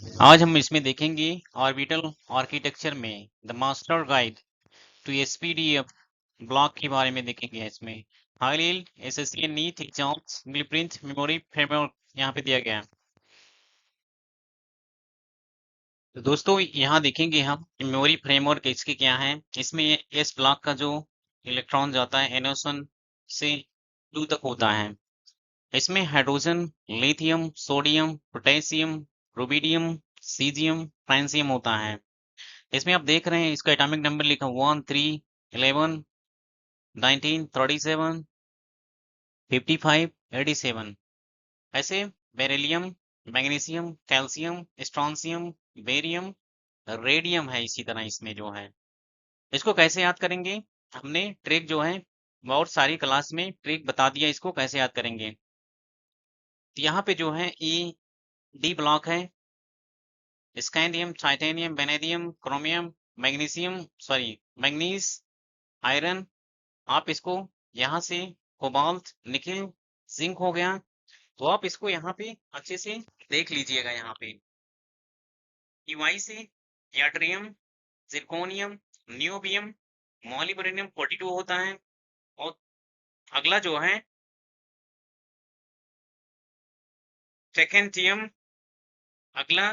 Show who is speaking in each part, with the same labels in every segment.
Speaker 1: आज हम इसमें देखेंगे ऑर्बिटल आर्किटेक्चर में the master guide to SPDF block के बारे में देखेंगे। इसमें high SSC NEET exams blueprint memory framework यहाँ पे दिया गया है। तो दोस्तों यहाँ देखेंगे हम मेमोरी फ्रेमवर्क इसके क्या है। इसमें एस ब्लॉक का जो इलेक्ट्रॉन जाता है एनोसन से 2 तक होता है। इसमें hydrogen, lithium, sodium, potassium, rubidium, caesium, francium होता है। इसमें आप देख रहे हैं इसका एटॉमिक नंबर लिखा 1 3 11 19 37 55 87। ऐसे beryllium, magnesium, calcium, strontium, barium, radium है। इसी तरह इसमें जो है इसको कैसे याद करेंगे, हमने ट्रिक जो है बहुत सारी क्लास में ट्रिक बता दिया इसको कैसे याद करेंगे। तो यहाँ पे जो है ई डी ब्लॉक है, scandium, titanium, vanadium, chromium, manganese, iron. आप इसको यहाँ से कोबाल्ट, निकिल, जिंक हो गया। तो आप इसको यहाँ पे अच्छे से देख लीजिएगा। यहाँ पे ईवाई से याट्रियम, जिरकोनियम, नियोबियम, मॉलिब्डेनम 42 होता है। और अगला जो है टेकेंटियम, अगला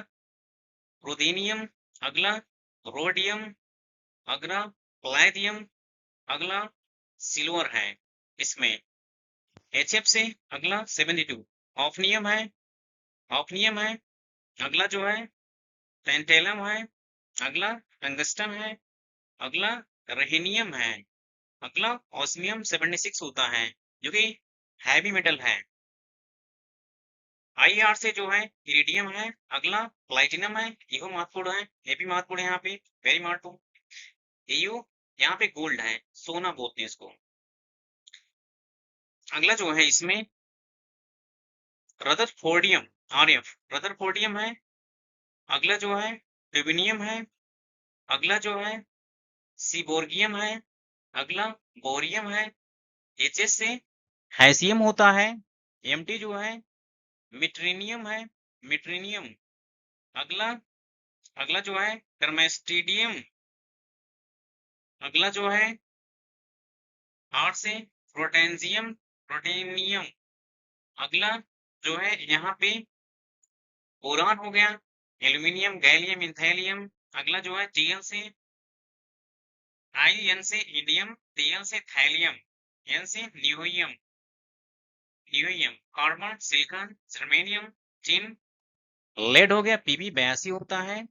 Speaker 1: रुदेनियम, अगला रोडियम, अगला प्लैटियम, अगला सिल्वर है। इसमें HF से अगला 72 ऑफनियम है, ऑफनियम है। अगला जो है टेंटेलम है, अगला टंगस्टन है, अगला रेहेनियम है, अगला ऑस्मियम 76 होता है जो कि हैवी मेटल है। IR से जो है इरिडियम है, अगला प्लैटिनम है, यह महत्वपूर्ण है, ये भी महत्वपूर्ण है यहाँ पे, वेरी महत्वपूर्ण। EU यहाँ पे गोल्ड है, सोना बोलते हैं इसको। अगला जो है इसमें रदरफोर्डियम, RF रदरफोर्डियम है। अगला जो है ट्यूबिनियम है, अगला जो है सीबोर्गियम है, अगला बोरियम है। HS से हैसियम होता है। MT जो है मिट्रीनियम है, मिट्रीनियम। अगला अगला जो है टर्मेस्टिडियम। अगला जो है R से प्रोटेंजियम, प्रोटेनियम। अगला जो है यहाँ पे बोरान हो गया, एल्यूमिनियम, गैलियम, इंथेलियम। अगला जो है Tl से IN से ईडियम, Tl से थैलियम, N से न्यूहियम, carbon, silicon, germanium, tin. Lead हो गया, Pb82 होता है।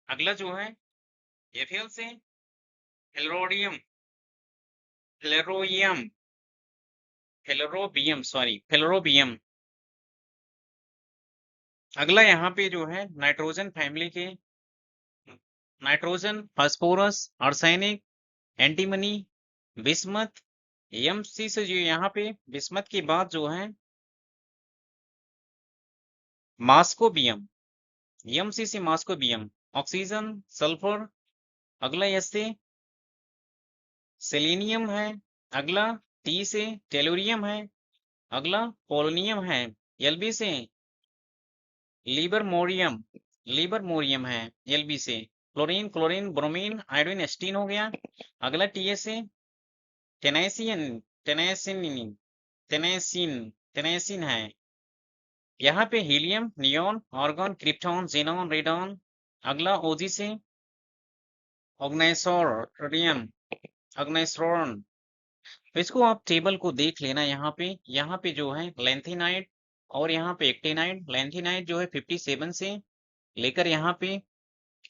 Speaker 1: अगला जो है Fl से फ्लोरोडियम, फ्लोरोबियम, फ्लोरोबियम। अगला यहाँ पे जो है नाइट्रोजन फैमिली के nitrogen, phosphorus, arsenic, antimony, bismuth. MC से जो यहाँ पे बिस्मथ की बात जो है मास्कोबियम, MC से मास्कोबियम, ऑक्सीजन, सल्फर। अगला S से सेलेनियम है। अगला T से टेलुरियम है। अगला पोलोनियम है। LB से लिबरमोरियम है। LB से क्लोरीन, क्लोरीन, ब्रोमीन, आयोडीन, एस्टीन हो गया। अगला TS से टेनेसियन, टेनेसिन, टेनेसिन है। यहाँ पे helium, neon, argon, krypton, xenon, radon. अगला OG से ऑग्नेसोरियम, ऑग्नेसोरन। तो इसको आप टेबल को देख लेना। यहाँ पे जो है लेंथेनाइट और यहाँ पे एक्टेनाइट। लेंथेनाइट जो है 57 से लेकर यहाँ पे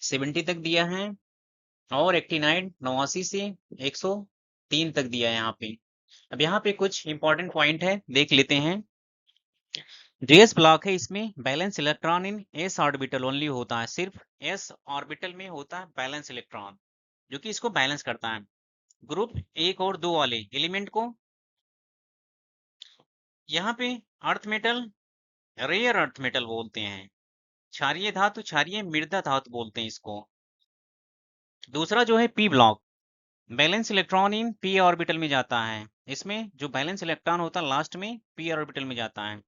Speaker 1: 70 तक दिया है और एक्टेनाइट 89 से 103 तक दिया है यहाँ पे। अब यहाँ पे कुछ इंपॉर्टेंट पॉइंट है, देख लेते हैं। JS ब्लॉक है, इसमें balance electron in S orbital only होता है। सिर्फ S ऑर्बिटल में होता है बैलेंस इलेक्ट्रॉन, जो कि इसको बैलेंस करता है। ग्रुप 1 और 2 वाले एलिमेंट को यहाँ पे earth metal, rare earth metal बोलते हैं। क्षारीय धातु, क्षारीय मृदा धातु बोलते हैं इसको। दूसरा जो है P block, balance electron in P orbital में जाता है। इसमें जो बैलेंस इलेक्ट्रॉन होता है लास्ट में P ऑर्बिटल में जाता है।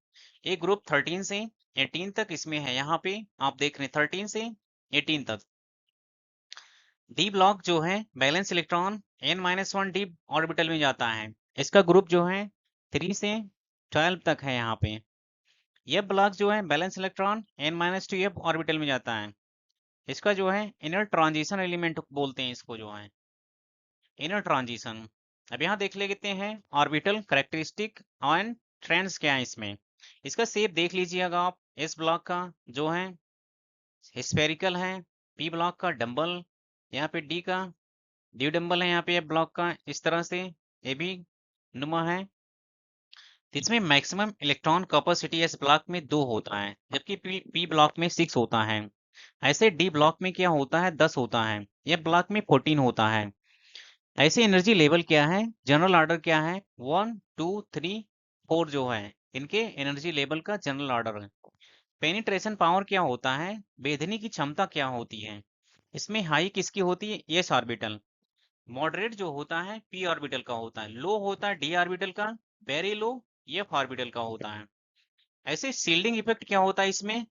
Speaker 1: एक ग्रुप 13 से 18 तक इसमें है, यहाँ पे आप देख रहे हैं 13 से 18 तक। डी ब्लॉक जो है balance electron n-1 d orbital में जाता है। इसका ग्रुप जो है 3 से 12 तक है यहाँ पे। एफ ब्लॉक जो है balance electron n-2 F orbital में जाता है। इसका जो है इनर ट्रांजिशन एलिमेंट बोलते हैं इसको, जो है इनर ट्रांजिशन। अब यहाँ देख लेते हैं ऑर्बिटल कैरेक्टरिस्टिक एंड ट्रेंड्स क्या है इसमें। इसका शेप देख लीजिएगा आप, इस ब्लॉक का जो है स्फेरिकल है, पी ब्लॉक का डंबल, यहाँ पे डी का ड्यू डंबल है, यहाँ पे ब्लॉक का इस तरह से ए भी नुमा है। इसमें मैक्सिमम इलेक्ट्रॉन कैपेसिटी इस ब्लॉक में 2 होता है, जबकि पी ब्लॉक में 6 होता है। ऐसे डी ब्लॉक में क्या होता है, 10 होता है। यह ब्लॉक में 14 होता है। ऐसे एनर्जी लेवल क्या है, जनरल ऑर्डर क्या है, 1 2 3 4 जो है इनके एनर्जी लेवल का जनरल ऑर्डर है। पेनिट्रेशन पावर क्या होता है, भेदने की क्षमता क्या होती है। इसमें हाई किसकी होती है, एस ऑर्बिटल। मॉडरेट जो होता है पी ऑर्बिटल का होता है। लो होता है डी ऑर्बिटल का। वेरी लो एफ ऑर्बिटल का होता है। ऐसे शील्डिंग इफेक्ट क्या होता है इसमें,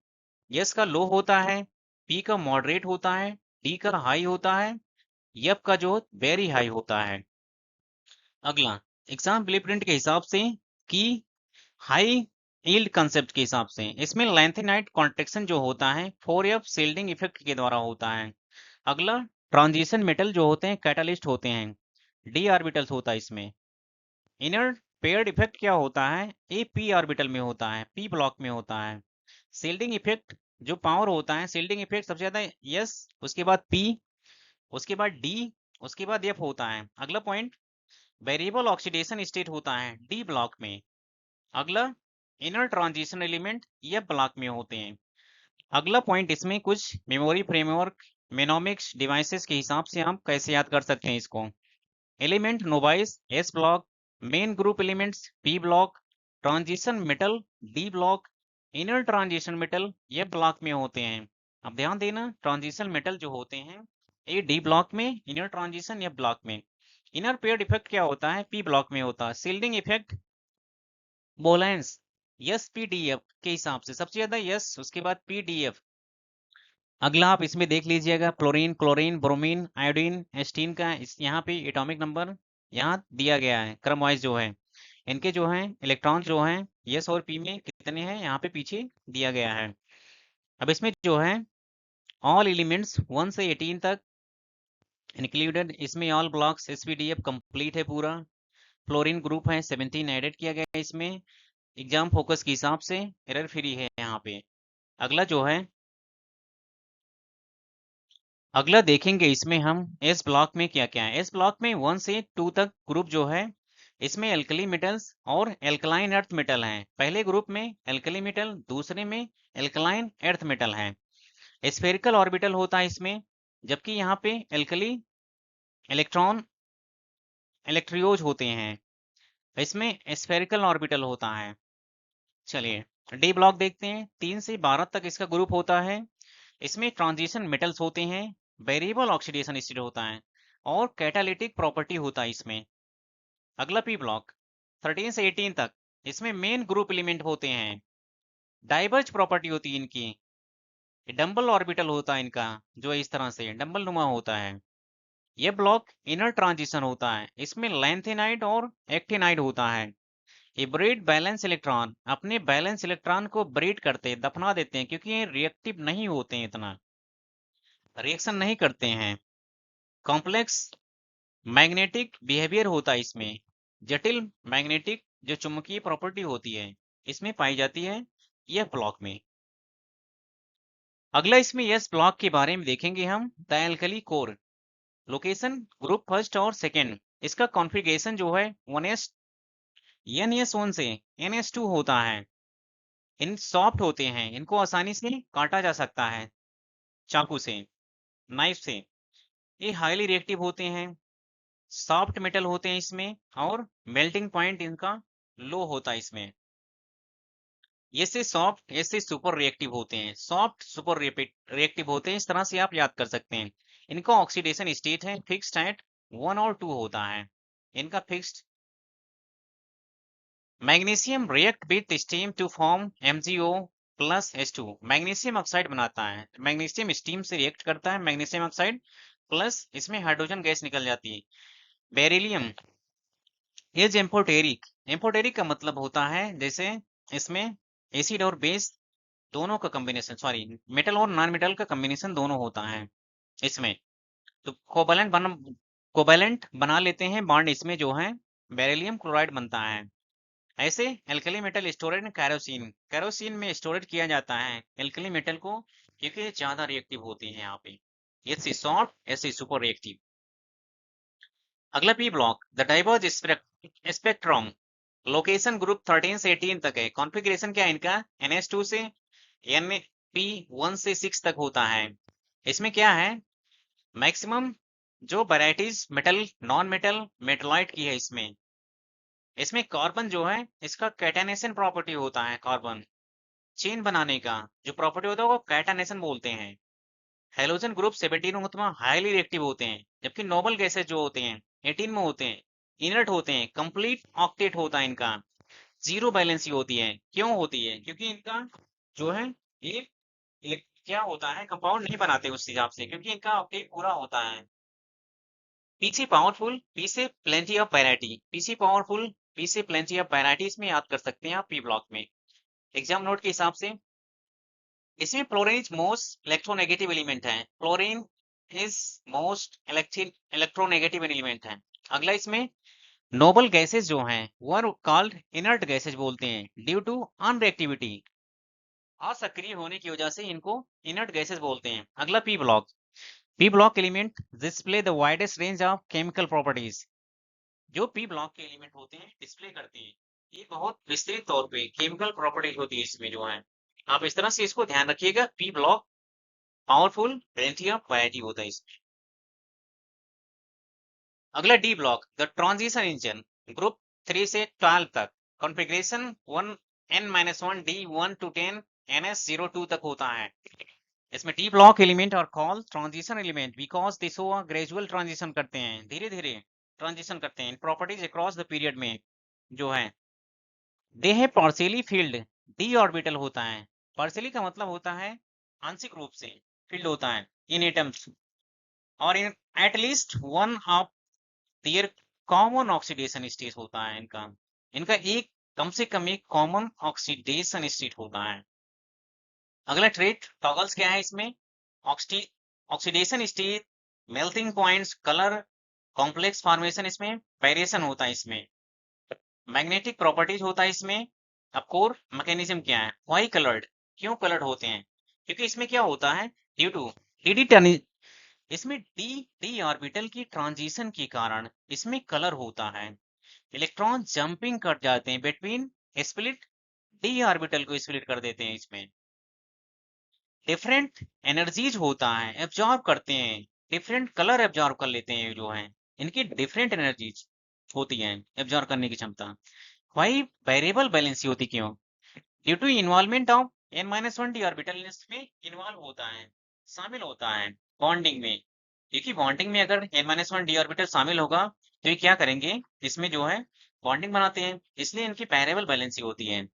Speaker 1: एस का लो होता है, पी का मॉडरेट होता है, डी का हाई होता है, एफ का जो वेरी हाई होता है। अगला एग्जाम ब्लूप्रिंट के हिसाब से कि हाई यील्ड कंसेप्ट के हिसाब से इसमें लेंथेनाइट कॉन्ट्रेक्शन जो होता है 4f शील्डिंग इफेक्ट के द्वारा होता है। अगला ट्रांजिशन मेटल जो होते हैं कैटालिस्ट होते हैं, डी ऑर्बिटल्स होता है इसमें। इनर पेयर्ड इफेक्ट क्या होता है, ए पी ऑर्बिटल में होता है, पी ब्लॉक में होता है। शील्डिंग इफेक्ट जो पावर होता है, शील्डिंग इफेक्ट सबसे ज्यादा एस, उसके बाद पी, उसके बाद डी, उसके बाद एफ होता है। अगला पॉइंट वेरिएबल ऑक्सीडेशन स्टेट होता है डी ब्लॉक में। अगला इनर ट्रांजिशन एलिमेंट ये ब्लॉक में होते हैं। अगला पॉइंट इसमें कुछ मेमोरी फ्रेमवर्क मेनोमिक्स डिवाइसेस के हिसाब से हम कैसे याद कर सकते हैं इसको। Element novice S block, main group elements P block, transition metal D block, inner transition metal ये ब्लॉक में होते हैं। अब ध्यान देना ट्रांजिशन मेटल जो होते हैं ये डी ब्लॉक में, इनर ट्रांजिशन या ब्लॉक में। इनर पेयर्ड इफेक्ट क्या होता है, पी ब्लॉक में होता है। शील्डिंग इफेक्ट बोलेंस यस पीडीएफ के हिसाब से सबसे ज्यादा यस, उसके बाद पीडीएफ। अगला आप इसमें देख लीजिएगा फ्लोरीन, क्लोरीन, ब्रोमीन, आयोडीन, एस्टीन का यहाँ पे एटॉमिक नंबर यहाँ दिया गया है क्रम वाइज जो है। इनके जो है इलेक्ट्रॉन जो है यस और पी में कितने हैं यहाँ पे पीछे दिया गया है। अब इसमें जो है ऑल एलिमेंट्स 1 से 18 तक इंक्लूडेड, इसमें ऑल ब्लॉक्स एसपीडीएफ कंप्लीट है पूरा। फ्लोरीन ग्रुप है 17 एडेड किया गया है इसमें। एग्जाम फोकस के हिसाब से एरर फ्री है यहाँ पे। अगला जो है अगला देखेंगे इसमें हम एस ब्लॉक में क्या क्या है। एस ब्लॉक में 1 से 2 तक ग्रुप जो है इसमें एल्कली मेटल्स और एल्कलाइन अर्थ मेटल हैं। पहले ग्रुप में एल्कली मेटल, दूसरे में एल्कलाइन अर्थ मेटल है। स्फेरिकल ऑर्बिटल होता है इसमें, जबकि यहाँ पे एल्कली इलेक्ट्रॉन इलेक्ट्रियोज होते हैं। इसमें स्फेरिकल ऑर्बिटल होता है। चलिए डी ब्लॉक देखते हैं, 3 से 12 तक इसका ग्रुप होता है। इसमें ट्रांजिशन मेटल्स होते हैं, वेरिएबल ऑक्सीडेशन स्टेट होता है और कैटालिटिक प्रॉपर्टी होता है इसमें। अगला पी ब्लॉक 13 से 18 तक इसमें मेन ग्रुप एलिमेंट होते हैं, डाइवर्ज प्रॉपर्टी होती है इनकी, डंबल ऑर्बिटल होता है इनका, जो इस तरह से डंबल नुमा होता है। यह ब्लॉक इनर ट्रांजिशन होता है, इसमें लैंथेनाइड और एक्टिनाइड होता है। ये ब्रेड बैलेंस इलेक्ट्रॉन अपने बैलेंस इलेक्ट्रॉन को ब्रेड करते दफना देते हैं, क्योंकि ये रिएक्टिव नहीं होते हैं, इतना रिएक्शन नहीं करते हैं। कॉम्प्लेक्स मैग्नेटिक बिहेवियर होता है इसमें, जटिल मैग्नेटिक जो चुंबकीय प्रॉपर्टी होती है इसमें पाई जाती है यह ब्लॉक में। अगला इसमें यस ब्लॉक के बारे में देखेंगे हम। The alkali core location group first और सेकंड, इसका कॉन्फ़िगरेशन जो है 1s NS1 से NS2 होता है। इन सॉफ्ट होते हैं, इनको आसानी से काटा जा सकता है चाकू से, नाइफ से। ये हाईली रिएक्टिव होते हैं, सॉफ्ट मेटल होते हैं इसमें, और मेल्टिंग पॉइंट इनका लो होता है इसमें। ये से सॉफ्ट, ये से सुपर रिएक्टिव होते हैं, सॉफ्ट सुपर रिएक्टिव होते हैं, इस तरह से आप याद कर सकते हैं। इनका ऑक्सीडेशन स्टेट है फिक्स्ड एट 1 और 2 होता है इनका fixed. Magnesium react with steam to form MgO plus H2 magnesium oxide बनाता है। मैग्नीशियम स्टीम से रिएक्ट करता है, मैग्नीशियम ऑक्साइड प्लस इसमें हाइड्रोजन गैस निकल जाती है। Beryllium is amphoteric. एम्फोटेरिक का मतलब होता है जैसे इसमें एसिड और बेस दोनों का कॉम्बिनेशन, सॉरी मेटल और नॉन मेटल का कॉम्बिनेशन दोनों होता है इसमें। तो कोवैलेंट बना लेते हैं बॉन्ड इसमें जो है बेरिलियम क्लोराइड बनता है। ऐसे एल्कली मेटल स्टोरेज इन कैरोसिन, कैरोसिन में स्टोरेज किया जाता है एल्कली मेटल को, क्योंकि ये ज्यादा रिएक्टिव होते हैं यहाँ पे। ये शॉर्ट ऐसे सुपर रिएक्टिव। अगला P block, the diverge spectrum, location group 13 से 18 तक है। कॉन्फ़िगरेशन क्या है इनका, NH2 से NP1 से 6 तक होता है। इसमें क्या है, मैक्सिमम जो varieties metal non metal metalloid की है इसमें। इसमें कार्बन जो है इसका कैटानेशन प्रॉपर्टी होता है, कार्बन चेन बनाने का जो प्रॉपर्टी होता है वो कैटानेशन बोलते हैं। हेलोजन ग्रुप 17 में हाईली रिएक्टिव होते हैं, जबकि नोबल गैसेस जो होते हैं 18 में होते हैं, इनर्ट होते हैं, कंप्लीट ऑक्टेट होता है इनका, जीरो बैलेंसी होती है। क्यों होती है, क्योंकि इनका जो है ये क्या होता है, कंपाउंड नहीं बनाते उस हिसाब से, क्योंकि इनका ऑक्टेट पूरा होता है। पीसी पावरफुल, पी से plenty of variety, PC powerful, P से प्लेंटी ऑफ वैरायटी, इसमें याद कर सकते हैं आप पी ब्लॉक में एग्जाम नोट के हिसाब से। इसमें फ्लोरीन मोस्ट इलेक्ट्रोनेगेटिव एलिमेंट है, fluorine is most electronegative element है। अगला इसमें नोबल गैसेस जो हैं वो आर कॉल्ड इनर्ट गैसेस बोलते हैं ड्यू टू अनरिएक्टिविटी, असक्रिय होने की वजह से इनको इनर्ट गैसेस बोलते हैं। अगला P block, P block element display the widest range of chemical properties. जो पी ब्लॉक के एलिमेंट होते हैं डिस्प्ले करते हैं ये बहुत विस्तृत तौर पे केमिकल प्रॉपर्टीज होती है इसमें जो है। आप इस तरह से इसको ध्यान रखिएगा, P block powerful plenty of variety होता है इसमें। अगला D block, the transition engine, group 3 से 12 तक, configuration 1 n-1 D1 to 10 NS02 तक होता है। इसमें डी ब्लॉक एलिमेंट और call transition element because they show a gradual transition करते हैं, धीरे धीरे ट्रांजिशन करते हैं प्रॉपर्टीज अक्रॉस द पीरियड में जो है। दे है पार्शियली फील्ड, डी ऑर्बिटल होता है। पार्शियली का मतलब होता है आंशिक रूप से फील्ड होता है इन एटम्स, और in at least one of their common oxidation state होता है इनका, इनका एक कम से कम एक कॉमन ऑक्सीडेशन स्टेट होता है। अगला ट्रेट टॉगल्स क्या है इसमें, oxidation state, melting points, colour, complex formation, इसमें वेरिएशन होता है इसमें। मैग्नेटिक प्रॉपर्टीज होता है इसमें। अब कोर मैकेनिज्म क्या है, वाई कलर्ड, क्यों कलर्ड होते हैं, क्योंकि इसमें क्या होता है ड्यू टू डी, इसमें डी डी ऑर्बिटल की ट्रांजिशन के कारण इसमें कलर होता है। इलेक्ट्रॉन जंपिंग कर जाते हैं बिटवीन स्प्लिट, डी ऑर्बिटल को स्प्लिट कर देते हैं इसमें। डिफरेंट एनर्जीज होता है, एब्जॉर्ब करते हैं, डिफरेंट कलर एब्जॉर्ब कर लेते हैं जो है, इनकी डिफरेंट एनर्जीज होती हैं एब्जॉर्ब करने की क्षमता। वाई वेरिएबल बैलेंसी होती क्यों, due to involvement of n-1 d orbital इसमें इन्वॉल्व होता है, शामिल होता है बॉन्डिंग में। क्योंकि बॉन्डिंग में अगर n-1 डी ऑर्बिटल शामिल होगा तो ये क्या करेंगे, इसमें जो है बॉन्डिंग बनाते हैं, इसलिए इनकी वेरिएबल बैलेंसी होती है।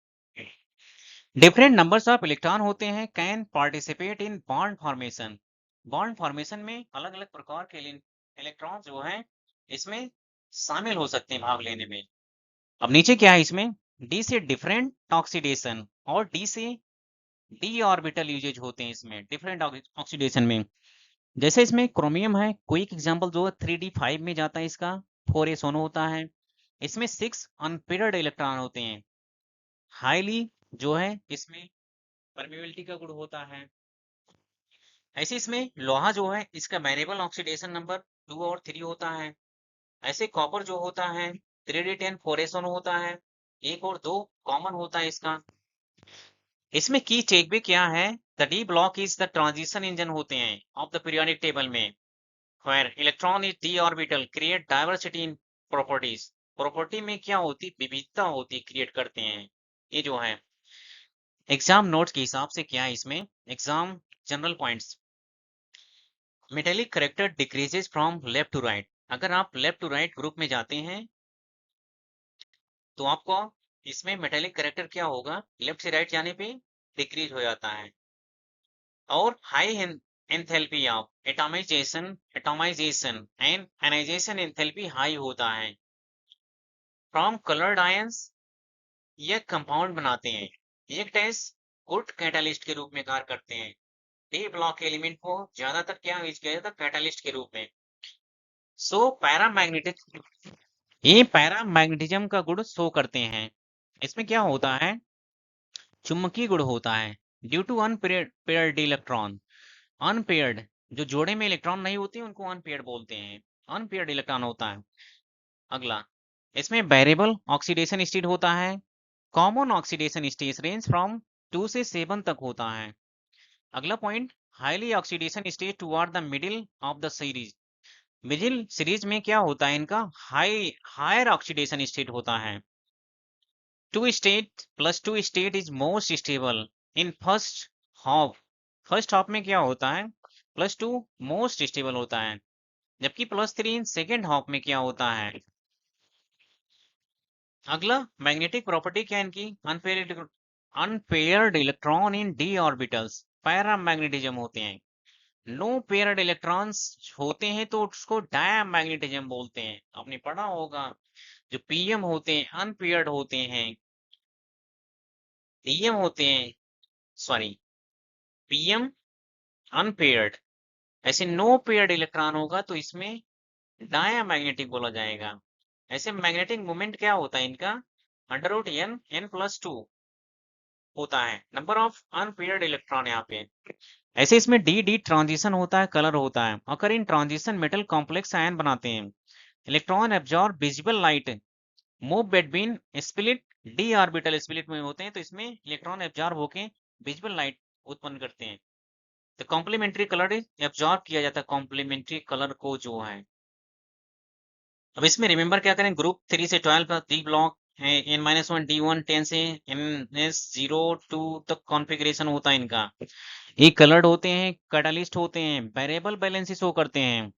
Speaker 1: डिफरेंट नंबर्स ऑफ इलेक्ट्रॉन होते हैं can participate in bond formation, bond formation में अलग अलग प्रकार के इलेक्ट्रॉन जो हैं इसमें शामिल हो सकते हैं भाग लेने में। अब नीचे क्या है इसमें, डी से डिफरेंट ऑक्सीडेशन और डी से डी ऑर्बिटल यूजेज होते हैं इसमें डिफरेंट ऑक्सीडेशन में। जैसे इसमें क्रोमियम है, क्विक एग्जांपल जो 3d5 में जाता है इसका 4s1 होता है। इसमें 6 अनपेयर्ड इलेक्ट्रॉन होते हैं, हाईली जो है इसमें परमेबिलिटी का गुण होता है। ऐसे इसमें लोहा जो है इसका वेरिएबल ऑक्सीडेशन नंबर 2 और 3 होता है। ऐसे कॉपर जो होता है 3d10 4s1 होता है, 1 और 2 कॉमन होता है इसका। इसमें की चेक भी क्या है, the d block is the transition engine होते हैं ऑफ द पीरियोडिक टेबल में, where electron is d orbital create diversity in properties, property में क्या होती विविधता होती क्रिएट करते हैं ये जो है। एग्जाम नोट्स के हिसाब से क्या है इसमें, exam general points, metallic character decreases from left to right, अगर आप लेफ्ट टू राइट ग्रुप में जाते हैं तो आपको इसमें मेटेलिक करेक्टर क्या होगा, लेफ्ट से राइट जाने पे डिक्रीज हो जाता है। और high enthalpy of atomization and ionization enthalpy high होता है। फ्रॉम कलर्ड आयंस ये कंपाउंड बनाते हैं। एक टेस्ट गुड कैटालिस्ट के रूप में कार्य करते हैं। डी ब्लॉक एलिमेंट को ज्यादातर क्या यूज किया जाता है? कैटालिस्ट के रूप में। सो पैरामैग्नेटिक ये पैरामैग्नेटिज्म का गुण शो करते हैं। इसमें क्या होता है? चुंबकीय गुण होता है। Due to unpaired electron, unpaired जो जोड़े में इलेक्ट्रॉन नहीं होते उनको अनपेयर्ड बोलते हैं। अनपेयर्ड इलेक्ट्रॉन होता है। अगला, इसमें वेरिएबल ऑक्सीडेशन स्टेट होता है। Common oxidation stage range from 2 से 7 तक होता है। अगला point, highly oxidation stage toward the middle of the series. Middle series में क्या होता है? इनका हायर ऑक्सीडेशन स्टेट होता है। 2 state plus 2 state is most stable in first half। First half में क्या होता है? +2 मोस्ट स्टेबल होता है, जबकि +3 इन सेकेंड हाफ में क्या होता है? अगला, मैग्नेटिक प्रॉपर्टी क्या है इनकी? Unpaired electron in D orbitals paramagnetism होते हैं। नो पेयर्ड इलेक्ट्रॉन्स होते हैं तो उसको डायमैग्नेटिज्म बोलते हैं। आपने पढ़ा होगा जो पीएम होते हैं अनपेयर्ड होते हैं, डीएम होते हैं, सॉरी, पीएम अनपेयर्ड। ऐसे नो पेयर्ड इलेक्ट्रॉन होगा तो इसमें डायमैग्नेटिक बोला जाएगा। ऐसे मैग्नेटिक मोमेंट क्या होता है इनका? √n+2 होता है नंबर ऑफ अनपेयर्ड इलेक्ट्रॉन यहाँ पे। ऐसे इसमें डी डी ट्रांजिशन होता है, कलर होता है। अगर इन ट्रांजिशन मेटल कॉम्प्लेक्स आयन बनाते हैं। Electron absorb visible light, move between split, D orbital split में होते हैं तो इसमें इलेक्ट्रॉन एब्जॉर्ब होके विजिबल लाइट उत्पन्न करते हैं। तो कॉम्प्लीमेंट्री कलर एब्जॉर्ब किया जाता है, कॉम्प्लीमेंट्री कलर को जो है। अब इसमें रिमेंबर क्या करें? ग्रुप 3 से 12 का डी ब्लॉक है, n-1 d1 10 से ns02 तक कॉन्फ़िगरेशन होता है इनका। ये कलर्ड होते हैं, कैटालिस्ट होते हैं, वेरिएबल बैलेंस शो करते हैं।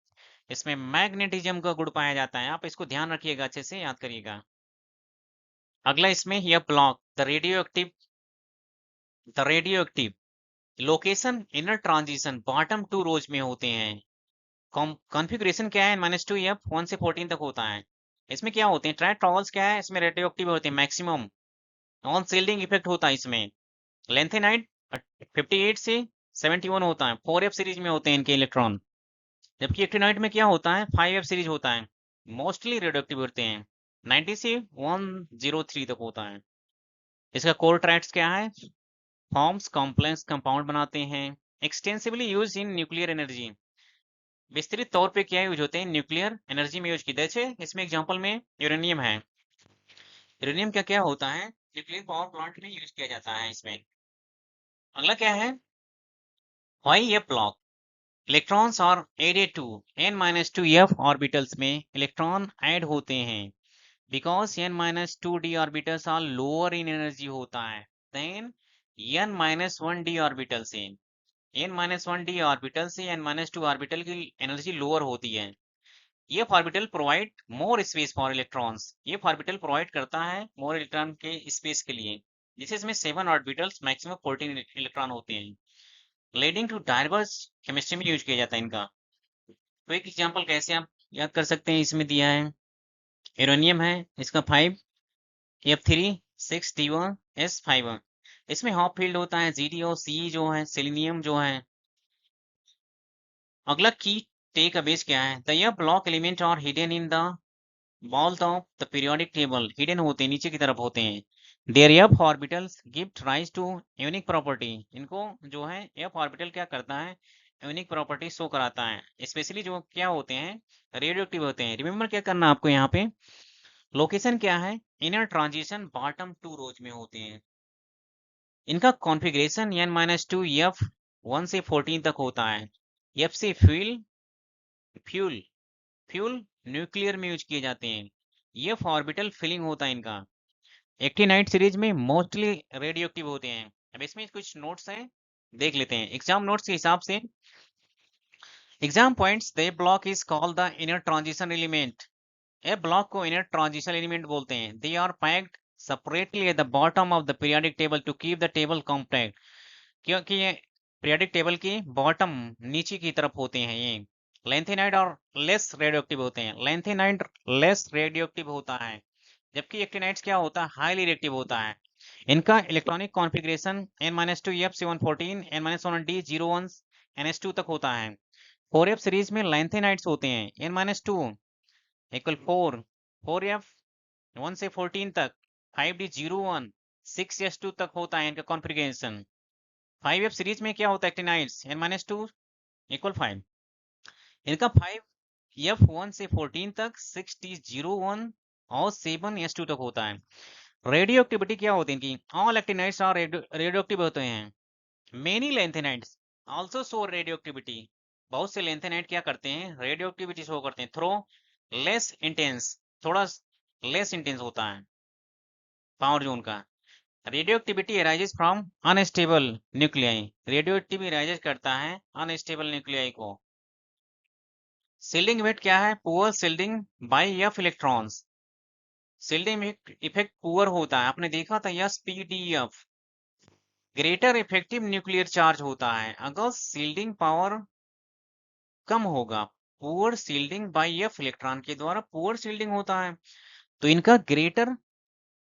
Speaker 1: इसमें मैग्नेटिज्म का गुण पाया जाता है। आप इसको ध्यान रखिएगा, अच्छे से याद करिएगा। अगला इसमें यह block the radio active location inner transition bottom 2 रोज में होते हैं। कॉन्फ़िगरेशन क्या है? -2f 1 से 14 तक होता है। इसमें क्या होते हैं? ट्राई ट्रॉवल्स क्या है? इसमें रेडियो एक्टिव होते हैं मैक्सिमम। नॉन सील्डिंग इफेक्ट होता है इसमें। लेंथेनाइट 58 से 71 होता है। 4f सीरीज में होते हैं इनके इलेक्ट्रॉन, जबकि एक्टिनाइट में क्या होता है? 5f सीरीज होता है। मोस्टली रेडियो एक्टिव होते हैं। 90 से 103 तक होता है। इसका कोर ट्रैक्स क्या है? फॉर्म्स कॉम्प्लेक्स कंपाउंड बनाते हैं। Extensively use in nuclear energy, विस्तृत तौर पे क्या यूज होते हैं? न्यूक्लियर एनर्जी में यूज की। जैसे इसमें एग्जांपल में यूरेनियम है। यूरेनियम क्या क्या होता है? न्यूक्लियर पावर प्लांट में यूज किया जाता है इसमें। अगला क्या है? वाई एफ ब्लॉक इलेक्ट्रॉन्स और एडेड टू n-2f ऑर्बिटल्स में इलेक्ट्रॉन ऐड होते हैं because n-2d orbitals are lower in energy होता है देन n-1 d ऑर्बिटल से। n-1 d ऑर्बिटल से n-2 ऑर्बिटल की एनर्जी लोअर होती है। ये orbital provide more space for electrons. ये ऑर्बिटल प्रोवाइड करता है मोर इलेक्ट्रॉन के स्पेस के लिए। जिसे इसमें 7 ऑर्बिटल्स मैक्सिमम 14 इलेक्ट्रॉन होते हैं। लीडिंग टू डाइवर्स केमिस्ट्री में यूज किया जाता है इनका। तो एक एग्जांपल कैसे आप याद कर सकते हैं? इसमें दिया है यूरेनियम है, इसका 5f3 6d1 s5। इसमें हॉप फील्ड होता है GD और C जो है सेलेनियम जो है। अगला की टेक अवेज क्या है? द यह ब्लॉक एलिमेंट और hidden in the ball of the periodic table, hidden होते हैं, नीचे की तरफ होते हैं। Their f orbitals give rise to unique property. इनको जो है एफ ऑर्बिटल क्या करता है? यूनिक प्रॉपर्टी शो कराता है। स्पेशली जो क्या होते हैं? रेडियो एक्टिव होते हैं। रिमेंबर क्या करना आपको यहाँ पे? लोकेशन क्या है? इनर ट्रांजिशन बॉटम 2 रोज में होते हैं। इनका कॉन्फ़िगरेशन n-2 f 1 से 14 तक होता है। f से फ्यूल फ्यूल न्यूक्लियर में यूज किए जाते हैं। ये ऑर्बिटल फिलिंग होता है इनका। एक्टिनाइट सीरीज में मोस्टली रेडियो एक्टिव होते हैं। अब इसमें कुछ नोट्स हैं, देख लेते हैं एग्जाम नोट्स के हिसाब से। Exam points, the block is called the inner transition element. A block को इनर ट्रांजिशन एलिमेंट बोलते हैं। They are packed separately at the bottom of the periodic table to keep the table compact। क्योंकि ये periodic table की bottom नीचे की तरफ होते हैं ये। लेंथेनाइड और लेस रेडियोएक्टिव होते हैं। लेंथेनाइड लेस रेडियोएक्टिव होता है, जबकि एक्टिनाइड्स क्या होता है, हाईली रिएक्टिव होता है। इनका electronic configuration N-2F714 N-1D 01 NH2 तक होता है। 4F सीरीज में लेंथेनाइड्स होते हैं N-2 इक्वल 4 4F 1 से 14 तक 5D 01 6S2 तक होता है इनका कॉन्फ़िगरेशन। 5F सीरीज में क्या होता है एक्टिनाइड्स N-2 इक्वल 5। इनका 5F1 से 14 तक 6D01 और 7S2 तक होता है। रेडियो एक्टिविटी क्या होती है इनकी, ऑल एक्टिनाइड्स और रेडियो एक्टिव होते हैं। Many lanthanides also show radio activity, बहुत से लेंथेनाइड क्या करते हैं, रेडियो एक्टिविटी शो करते हैं। थ्रो लेस इंटेंस, थोड़ा लेस इंटेंस होता है पावर जो उनका। Radioactivity arises from unstable nuclei, radioactivity arises करता है अनस्टेबल न्यूक्लियाई को। शिल्डिंग इफेक्ट क्या है, poor shielding by f electrons, shielding effect poor होता है, आपने देखा था SPDF। Greater effective nuclear charge होता है अगर शील्डिंग पावर कम होगा। Poor shielding by f electron के द्वारा पुअर शील्डिंग होता है, तो इनका ग्रेटर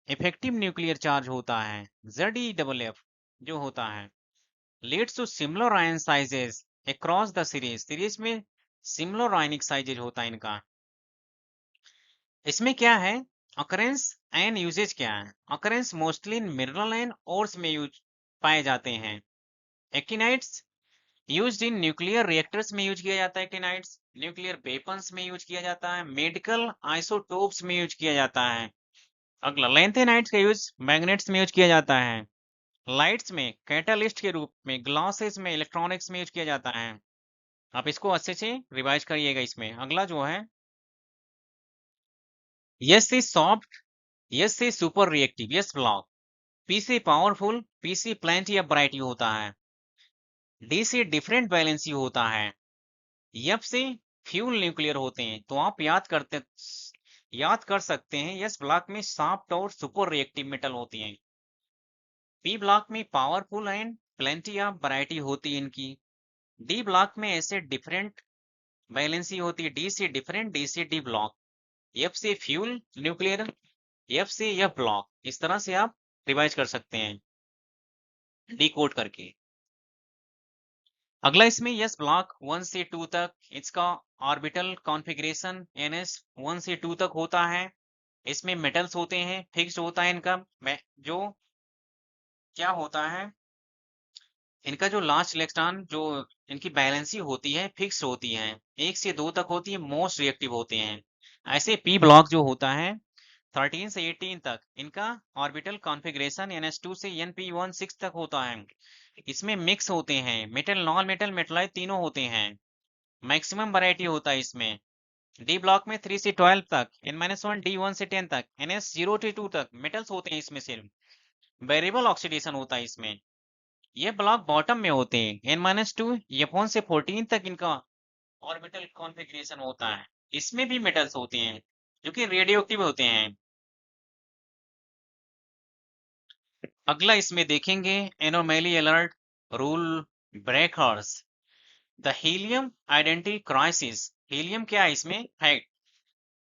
Speaker 1: इफेक्टिव न्यूक्लियर चार्ज होता है ZeF जो होता है। Leads to similar ion sizes across the series, series में सिमिलर आयनिक साइजेज होता है इनका। इसमें क्या है, अकरेंस एंड यूजेज क्या है, occurrence mostly in mineral and ores में यूज पाए जाते हैं। Actinides used in nuclear reactors में यूज किया जाता है, एक्टिनाइड्स न्यूक्लियर वेपन्स में यूज किया जाता है, मेडिकल आइसोटोप्स में यूज किया जाता है। अगला लेंथेनाइड्स का यूज मैग्नेट्स में यूज किया जाता है, लाइट्स में कैटालिस्ट के रूप में, ग्लासेस में, इलेक्ट्रॉनिक्स में यूज किया जाता है। आप इसको अच्छे से रिवाइज करिएगा। इसमें अगला जो है, यस से सॉफ्ट, यस से super reactive, yes block, P से पावरफुल, पी से प्लेंटी या ब्राइटी होता है, डी से डिफरेंट बैलेंसी होता है, एफ से फ्यूल न्यूक्लियर होते हैं। तो आप याद कर सकते हैं, यस ब्लॉक में सॉफ्ट और सुपर रिएक्टिव मेटल होती हैं, पी ब्लॉक में powerful and plenty of variety होती है इनकी, डी ब्लॉक में ऐसे डिफरेंट बैलेंसी होती है, डी से डिफरेंट, डी से डी ब्लॉक, एफ से फ्यूल न्यूक्लियर, एफ से एफ ब्लॉक। इस तरह से आप रिवाइज कर सकते हैं डिकोड करके। अगला इसमें यस ब्लॉक 1 से 2 तक इसका ऑर्बिटल कॉन्फ़िगरेशन NS 1 से 2 तक होता है। इसमें मेटल्स होते हैं, फिक्स्ड होता है इनका जो क्या होता है, इनका जो लास्ट इलेक्ट्रॉन जो इनकी बैलेंसी होती है फिक्स होती है, 1 से 2 तक होती है, मोस्ट रिएक्टिव होते हैं। ऐसे पी ब्लॉक जो होता है 13 से 18 तक इनका ऑर्बिटल कॉन्फ़िगरेशन NS2 से NP16 तक होता है। इसमें मिक्स होते हैं, मेटल नॉन मेटल मेटलाइज तीनों होते हैं, मैक्सिमम वैरायटी होता है इसमें। डी ब्लॉक में 3 से 12 तक, N-1 D1 से 10 तक, NS0 से 2 तक मेटल्स होते हैं इसमें, सिर्फ वेरिएबल ऑक्सीडेशन होता है इसमें। ये ब्लॉक बॉटम में होते हैं, N-2 F1 से 14 तक इनका ऑर्बिटल कॉन्फ़िगरेशन होता है। इसमें भी मेटल्स होते हैं जो कि रेडियो एक्टिव होते हैं। अगला इसमें देखेंगे anomaly alert rule breakers, the helium identity crisis. Helium क्या है इसमें,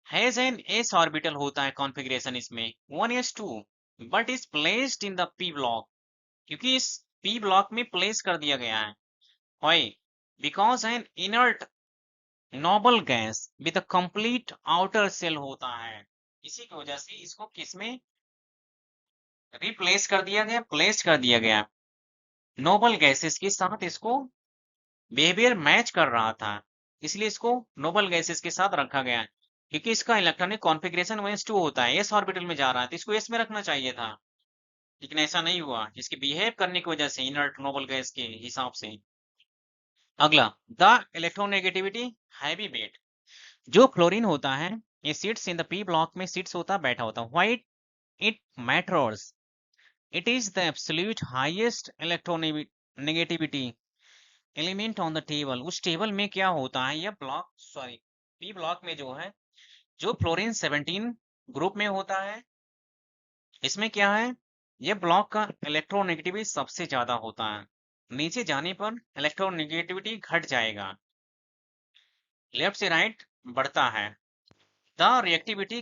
Speaker 1: हैज एन s ऑर्बिटल होता है कॉन्फ़िगरेशन इसमें 1s2 but is placed in the p block, क्योंकि इस p ब्लॉक में प्लेस कर दिया गया है। Why? Because an inert noble gas with a complete outer shell होता है, इसी की वजह से इसको किसमें रिप्लेस कर दिया गया, प्लेस कर दिया गया। नोबल गैसेस के साथ इसको बिहेवियर मैच कर रहा था, इसलिए इसको नोबल गैसेस के साथ रखा गया, क्योंकि इसका इलेक्ट्रॉनिक कॉन्फ़िगरेशन 1s2 होता है, s ऑर्बिटल में जा रहा है, तो इसको s में रखना चाहिए था, लेकिन ऐसा नहीं हुआ, इसके बिहेव करने की वजह से इनर्ट नोबल गैस के हिसाब से। अगला, द इलेक्ट्रोनेगेटिविटी हैवी वेट, जो फ्लोरीन होता है ये sits in the p block में सिट्स होता है, बैठा होता है। Why it matters, it is the absolute highest electronegativity element on the table. उस टेबल में क्या होता है, यह ब्लॉक सॉरी p ब्लॉक में जो है, जो फ्लोरीन 17 ग्रुप में होता है, इसमें क्या है, यह ब्लॉक का इलेक्ट्रोनेगेटिविटी सबसे ज्यादा होता है। नीचे जाने पर इलेक्ट्रोनेगेटिविटी घट जाएगा। लेफ्ट से राइट बढ़ता है। द रिएक्टिविटी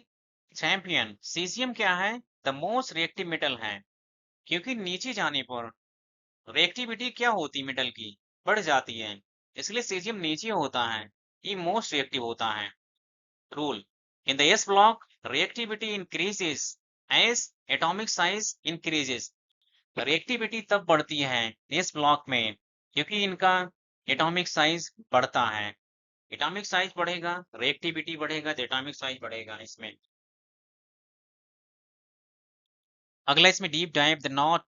Speaker 1: चैंपियन, सीजियम क्या है? द मोस्ट रिएक्टिव मेटल है, क्योंकि नीचे जाने पर रिएक्टिविटी क्या होती मेटल की? बढ़ जाती है, इसलिए सीजियम नीचे होता है, ये मोस्ट रिएक्टिव होता है। Rule, in the s block reactivity increases as atomic size increases. Reactivity तब बढ़ती है इस ब्लॉक में क्योंकि इनका एटॉमिक साइज बढ़ता है। एटॉमिक साइज बढ़ेगा, रिएक्टिविटी बढ़ेगा, तो एटॉमिक साइज बढ़ेगा इसमें। अगला इसमें deep dive, the not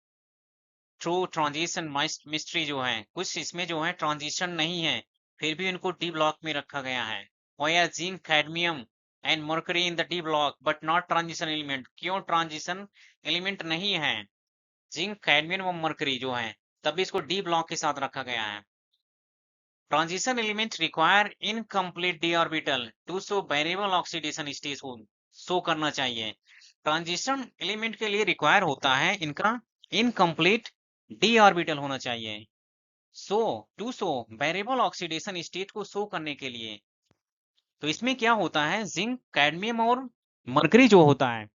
Speaker 1: true transition mystery जो है, कुछ इसमें जो है ट्रांजिशन नहीं है, फिर भी इनको डी ब्लॉक में रखा गया है। Why zinc cadmium and mercury in the d block but not transition element, क्यों ट्रांजिशन एलिमेंट नहीं है जिंक कैडमियम और मर्करी जो है, तभी इसको डी ब्लॉक के साथ रखा गया है। Transition element require incomplete d orbital to show variable oxidation stage को शो करना चाहिए। ट्रांजिशन एलिमेंट के लिए रिक्वायर होता है इनका इनकम्प्लीट डी ऑर्बिटल होना चाहिए। So to show variable oxidation state को शो करने के लिए। तो इसमें क्या होता है, जिंक कैडमियम और मरकरी जो होता है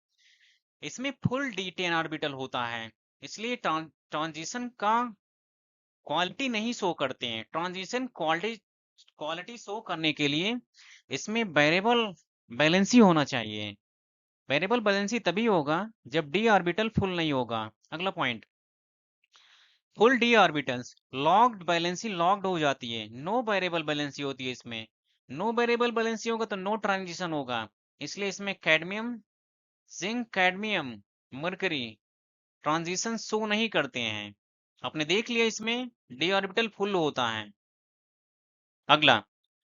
Speaker 1: इसमें फुल डी 10 ऑर्बिटल होता है, इसलिए ट्रांजिशन का क्वालिटी नहीं शो करते हैं। ट्रांजिशन क्वालिटी शो करने के लिए इसमें वेरिएबल बैलेंसी होना चाहिए। वेरिएबल बैलेंसी तभी होगा जब डी ऑर्बिटल फुल नहीं होगा। अगला point, full D orbitals locked valency locked हो जाती है, नो वेरिएबल बैलेंसी होती है इसमें। नो वेरिएबल बैलेंसी होगा तो नो ट्रांजिशन होगा, इसलिए इसमें cadmium zinc cadmium mercury transition show नहीं करते हैं। आपने देख लिया इसमें डी ऑर्बिटल फुल होता है। अगला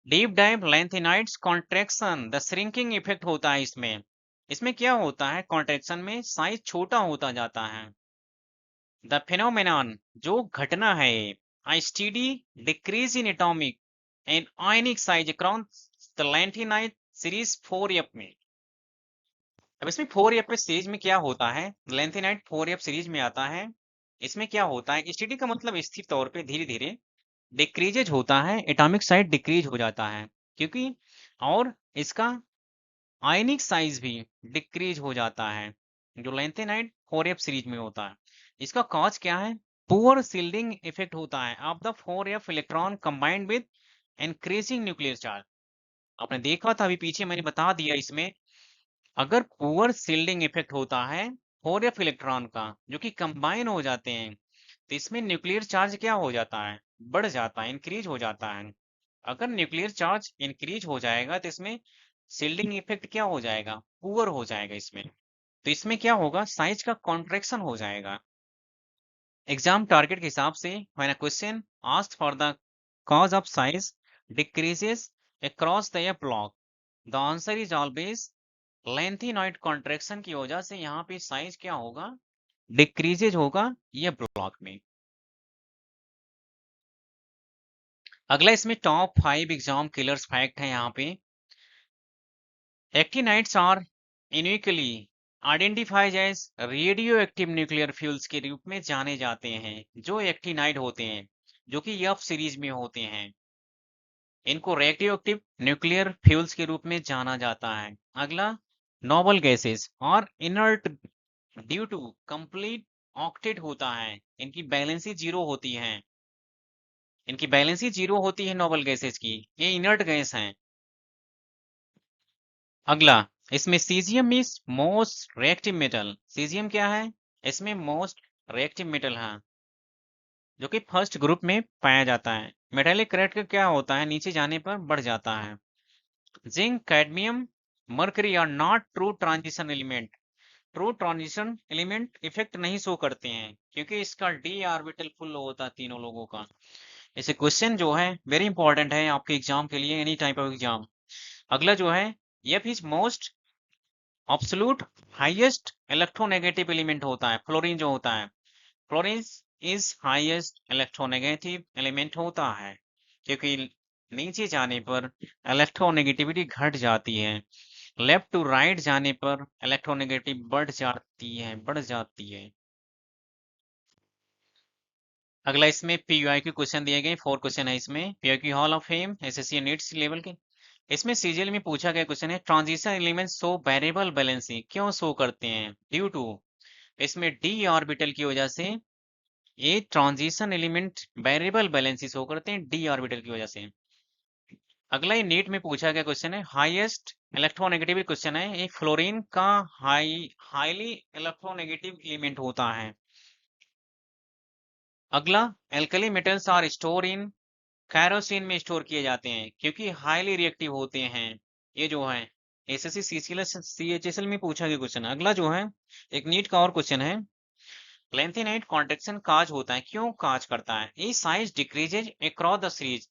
Speaker 1: deep dive lanthanides contraction, the shrinking effect होता है इसमें। इसमें क्या होता है, कॉन्ट्रैक्शन में साइज छोटा होता जाता है। द फेनोमेनॉन जो घटना है, a steady decrease in atomic and ionic size across the lanthanide series 4f में। अब इसमें 4f पे सीरीज में क्या होता है, लैंथेनाइड 4f सीरीज में आता है। इसमें क्या होता है, स्टेडी का मतलब स्थिर तौर पे धीरे धीरे डिक्रीजेज होता है, एटॉमिक साइज डिक्रीज हो जाता है, क्योंकि और इसका आयनिक साइज भी डिक्रीज हो जाता है जो लैंथेनाइड 4f सीरीज में होता है। इसका कॉज क्या है, पुअर शिल्डिंग इफेक्ट होता है of the 4f electron combined with increasing nuclear charge. आपने देखा था अभी पीछे मैंने बता दिया, इसमें अगर पुअर शिल्डिंग इफेक्ट होता है 4f इलेक्ट्रॉन का जो कि कंबाइन हो जाते हैं, तो इसमें न्यूक्लियर चार्ज क्या हो जाता है, बढ़ जाता है, इंक्रीज हो जाता है। अगर न्यूक्लियर चार्ज इंक्रीज हो जाएगा तो इसमें शिल्डिंग इफेक्ट क्या हो जाएगा, पुअर हो जाएगा इसमें। तो इसमें क्या होगा, साइज का कॉन्ट्रैक्शन हो जाएगा। एग्जाम टारगेट के हिसाब से when a question asked for the cause of size decreases across the block, the answer is always lengthenoid contraction की वजह से यहाँ पे साइज क्या होगा, डिक्रीजेज होगा ये ब्लॉक में। अगला इसमें टॉप 5 एग्जाम किलर्स फैक्ट है यहाँ पे। Actinides are uniquely identified as radioactive nuclear fuels के रूप में जाने जाते हैं। जो एक्टिनाइड होते हैं जो कि एफ सीरीज में होते हैं, इनको रेडियो एक्टिव न्यूक्लियर फ्यूल्स के रूप में जाना जाता है। अगला, नोबल गैसेस और inert due to complete octet होता है, इनकी बैलेंसी जीरो होती है। इनकी बैलेंसी जीरो होती है नोबल गैसेस की, ये इनर्ट गैस हैं। अगला, इसमें caesium is most reactive metal. Caesium क्या है, इसमें मोस्ट रिएक्टिव मेटल है जो कि फर्स्ट ग्रुप में पाया जाता है। मेटेलिक करेक्टर क्या होता है, नीचे जाने पर बढ़ जाता है। Zinc cadmium mercury are not true transition element. True transition element effect नहीं शो करते हैं क्योंकि इसका डी ऑर्बिटल फुल होता है तीनों लोगों का। ऐसे क्वेश्चन जो है वेरी इंपॉर्टेंट है आपके एग्जाम के लिए, एनी टाइप ऑफ एग्जाम। अगला जो है, F is most absolute highest electronegative element होता है, फ्लोरीन जो होता है। Fluorine is highest electronegative element होता है क्योंकि नीचे जाने पर इलेक्ट्रोनेगेटिविटी घट जाती है, लेफ्ट टू राइट जाने पर इलेक्ट्रोनेगेटिव बढ़ जाती है। अगला इसमें पीयूआईक्यू क्वेश्चन दिए गए, 4 क्वेश्चन है इसमें। पीयूआईक्यू हॉल ऑफ फेम, एसएससी नीट्स लेवल के। इसमें सीजीएल में पूछा गया क्वेश्चन है, transition element show variable valency क्यों शो करते हैं? ड्यू टू, इसमें डी ऑर्बिटल की वजह से ये transition element variable valence show करते हैं, डी ऑर्बिटल की वजह से। अगला ये नीट में पूछा गया क्वेश्चन है, हाईएस्ट इलेक्ट्रोनेगेटिव क्वेश्चन है, ये फ्लोरीन का हाईली इलेक्ट्रोनेगेटिव एलिमेंट होता है। अगला, alkali metals are store in kerosene में स्टोर किए जाते हैं क्योंकि हाईली रिएक्टिव होते हैं। ये जो है एसएससी सीएचएसएल में पूछा गया क्वेश्चन। अगला जो है एक नीट का और क्वेश्चन है, लेंथेनाइट कॉन्ट्रैक्शन काज होता है, क्यों काज करता है? ये size decreases across the series.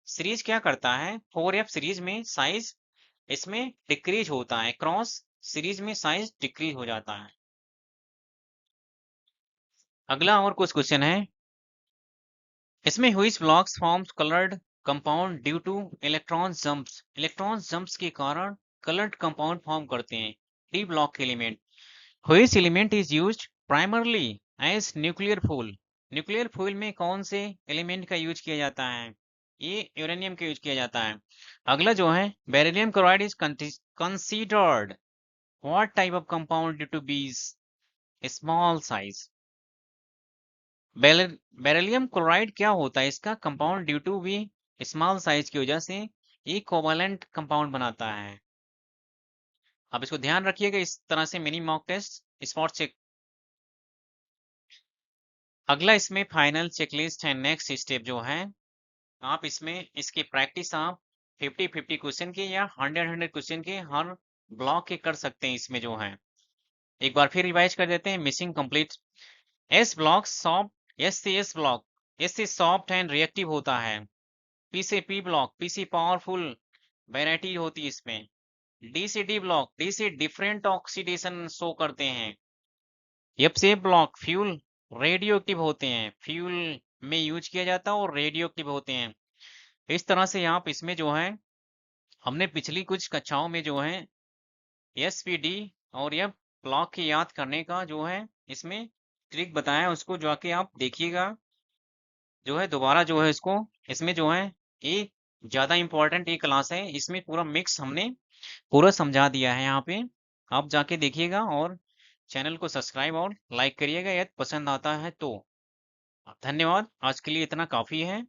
Speaker 1: Series क्या करता है? 4F सीरीज में साइज इसमें डिक्रीज होता है, क्रॉस सीरीज में साइज डिक्रीज हो जाता है। अगला और कुछ क्वेश्चन है इसमें, which blocks forms coloured compound due to electron jumps. Electron jumps के कारण कलर्ड कंपाउंड फॉर्म करते हैं, डी ब्लॉक के एलिमेंट। Which element is used primarily as nuclear fuel. Nuclear fuel में कौन से एलिमेंट का यूज किया जाता है? ये यूरेनियम का यूज किया जाता है। अगला जो है, beryllium chloride is considered what type of compound due to be small size. Beryllium chloride क्या होता है? इसका compound due to be small size की वजह से ये कोवैलेंट कंपाउंड बनाता है। अब इसको ध्यान रखिएगा, इस तरह से mini mock test spot check. अगला इसमें फाइनल चेकलिस्ट है, नेक्स्ट स्टेप जो है, आप इसमें इसकी प्रैक्टिस आप 50-50 क्वेश्चन के या 100-100 क्वेश्चन के हर ब्लॉक के कर सकते हैं। इसमें जो है एक बार फिर रिवाइज कर देते हैं, missing complete. S block soft, S से एस ब्लॉक, एस से सॉफ्ट एंड रिएक्टिव होता है। पी से पी ब्लॉक, पी से पावरफुल वैरायटी होती है इसमें। डी से डी ब्लॉक, डी से डिफरेंट ऑक्सीडेशन शो करते हैं। एफ से ब्लॉक, फ्यूल रेडियो एक्टिव होते हैं, फ्यूल में यूज किया जाता है और रेडियो एक्टिव होते हैं। इस तरह से आप इसमें जो है हमने पिछली कुछ कक्षाओं में जो है एसपीडी और एफ ब्लॉक की याद करने का जो है इसमें ट्रिक बताया, उसको जाके आप देखिएगा। जो है दोबारा जो है इसको, इसमें जो है एक ज्यादा इंपॉर्टेंट एक क्लास है, इसमें पूरा मिक्स हमने पूरा समझा दिया है यहाँ पे। आप जाके देखिएगा और चैनल को सब्सक्राइब और लाइक करिएगा यदि पसंद आता है तो। धन्यवाद, आज के लिए इतना काफी है।